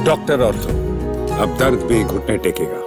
Doctor ortho, अब दर्द भी घुटने टेकेगा।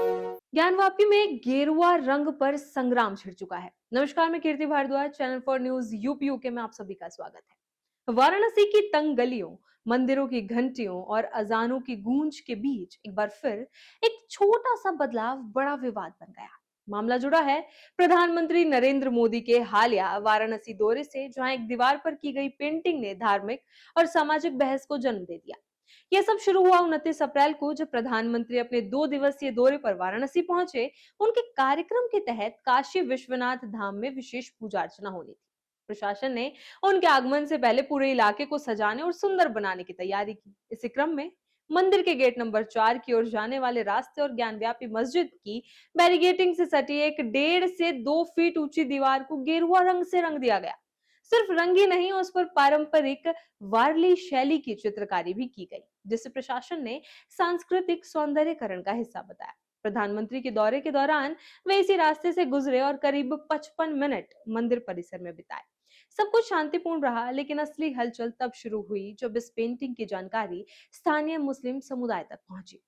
ज्ञानवापी में गेरुआ रंग पर संग्राम छिड़ चुका है। नमस्कार, मैं Kirti Bharadwaj, channel for news UP UK में आप सभी का स्वागत है। वाराणसी की तंग गलियों, मंदिरों की घंटियों और अजानों की गूंज के बीच एक बार फिर एक छोटा सा बदलाव बड़ा विवाद बन गया। मामला जुड़ा है प्रधानमंत्री नरेंद्र मोदी के हालिया वाराणसी दौरे से, जहां एक दीवार पर की गई पेंटिंग ने धार्मिक और सामाजिक बहस को जन्म दे दिया। यह सब शुरू हुआ 29 अप्रैल को, जब प्रधानमंत्री अपने 2 दिवसीय दौरे पर वाराणसी पहुंचे। उनके कार्यक्रम के तहत काशी विश्वनाथ धाम में विशेष पूजा अर्चना होनी थी। प्रशासन ने उनके आगमन से पहले पूरे इलाके को सजाने और सुंदर बनाने की तैयारी की। इसी क्रम में मंदिर के गेट नंबर 4 की ओर जाने वाले रास्ते और ज्ञानव्यापी मस्जिद की बैरिकेटिंग से सटी एक 1.5 से 2 फीट ऊंची दीवार को गेरुआ रंग से रंग दिया गया। सिर्फ रंग ही नहीं, उस पर पारंपरिक वारली शैली की चित्रकारी भी की गई, जिसे प्रशासन ने सांस्कृतिक सौंदर्यकरण का हिस्सा बताया। प्रधानमंत्री के दौरे के दौरान वे इसी रास्ते से गुजरे और करीब 55 मिनट मंदिर परिसर में बिताए। सब कुछ शांतिपूर्ण रहा, लेकिन असली हलचल तब शुरू हुई जब इस पेंटिंग की जानकारी स्थानीय मुस्लिम समुदाय तक पहुंची।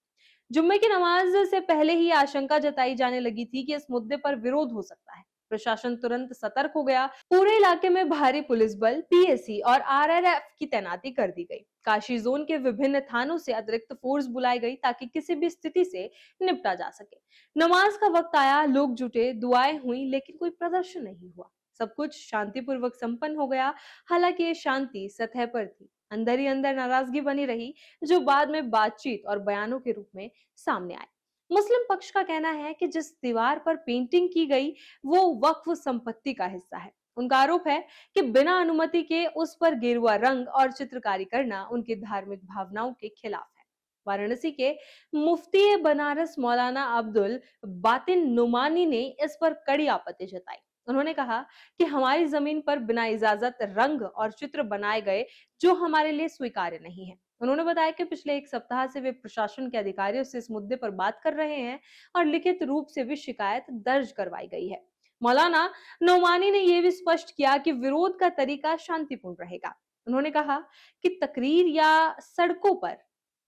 जुम्मे की नमाज से पहले ही आशंका जताई जाने लगी थी कि इस मुद्दे पर विरोध हो सकता है। प्रशासन तुरंत सतर्क हो गया। पूरे इलाके में भारी पुलिस बल, पीएसी और आरआरएफ की तैनाती कर दी गई। काशी जोन के विभिन्न थानों से अतिरिक्त फोर्स बुलाई गई ताकि किसी भी स्थिति से निपटा जा सके। नमाज का वक्त आया, लोग जुटे, दुआएं हुई, लेकिन कोई प्रदर्शन नहीं हुआ। सब कुछ शांतिपूर्वक संपन्न हो गया। हालांकि ये शांति सतह पर थी, अंदर ही अंदर नाराजगी बनी रही, जो बाद में बातचीत और बयानों के रूप में सामने आए। मुस्लिम पक्ष का कहना है कि जिस दीवार पर पेंटिंग की गई वो वक्फ संपत्ति का हिस्सा है। उनका आरोप है कि बिना अनुमति के उस पर गेरुआ रंग और चित्रकारी करना उनकी धार्मिक भावनाओं के खिलाफ है। वाराणसी के मुफ्ती बनारस मौलाना अब्दुल बातिन नुमानी ने इस पर कड़ी आपत्ति जताई। उन्होंने कहा कि हमारी जमीन पर बिना इजाजत रंग और चित्र बनाए गए, जो हमारे लिए स्वीकार्य नहीं है। उन्होंने बताया कि पिछले 1 सप्ताह से वे प्रशासन के अधिकारियों से इस मुद्दे पर बात कर रहे हैं और लिखित रूप से भी शिकायत दर्ज करवाई गई है। मौलाना नौमानी ने यह भी स्पष्ट किया कि विरोध का तरीका शांतिपूर्ण रहेगा। उन्होंने कहा कि तकरीर या सड़कों पर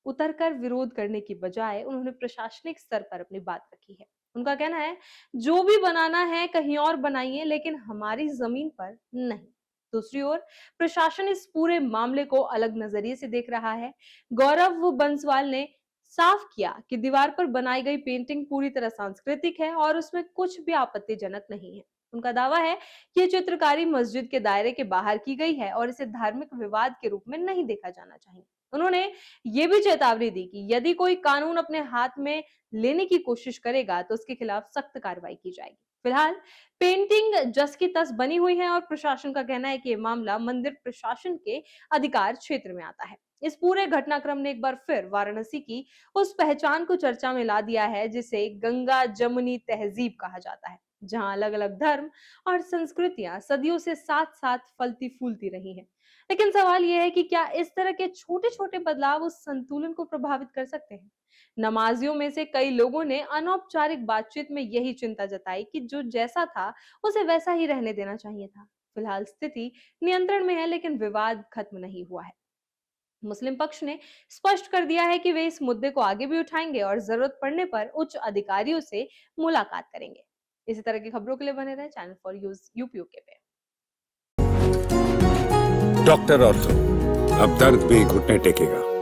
उतरकर विरोध करने की बजाय उन्होंने प्रशासनिक स्तर पर अपनी बात रखी है। उनका कहना है, जो भी बनाना है कहीं और बनाइए, लेकिन हमारी जमीन पर नहीं। दूसरी ओर प्रशासन इस पूरे मामले को अलग नजरिए से देख रहा है। गौरव बंसवाल ने साफ किया कि दीवार पर बनाई गई पेंटिंग पूरी तरह सांस्कृतिक है और उसमें कुछ भी आपत्तिजनक नहीं है। उनका दावा है कि यह चित्रकारी मस्जिद के दायरे के बाहर की गई है और इसे धार्मिक विवाद के रूप में नहीं देखा जाना चाहिए। उन्होंने ये भी चेतावनी दी कि यदि कोई कानून अपने हाथ में लेने की कोशिश करेगा तो उसके खिलाफ सख्त कार्रवाई की जाएगी। फिलहाल पेंटिंग जस की तस बनी हुई है और प्रशासन का कहना है कि यह मामला मंदिर प्रशासन के अधिकार क्षेत्र में आता है। इस पूरे घटनाक्रम ने एक बार फिर वाराणसी की उस पहचान को चर्चा में ला दिया है जिसे गंगा जमुनी तहजीब कहा जाता है, जहां अलग अलग धर्म और संस्कृतियां सदियों से साथ साथ फलती फूलती रही हैं। लेकिन सवाल यह है कि क्या इस तरह के छोटे छोटे बदलाव उस संतुलन को प्रभावित कर सकते हैं। नमाजियों में से कई लोगों ने अनौपचारिक बातचीत में यही चिंता जताई कि जो जैसा था उसे वैसा ही रहने देना चाहिए था। फिलहाल स्थिति नियंत्रण में है, लेकिन विवाद खत्म नहीं हुआ है। मुस्लिम पक्ष ने स्पष्ट कर दिया है कि वे इस मुद्दे को आगे भी उठाएंगे और जरूरत पड़ने पर उच्च अधिकारियों से मुलाकात करेंगे। इसी तरह की खबरों के लिए बने रहे चैनल फॉर यूपीओके पे। डॉक्टर ऑर्थो, अब दर्द भी घुटने टेकेगा।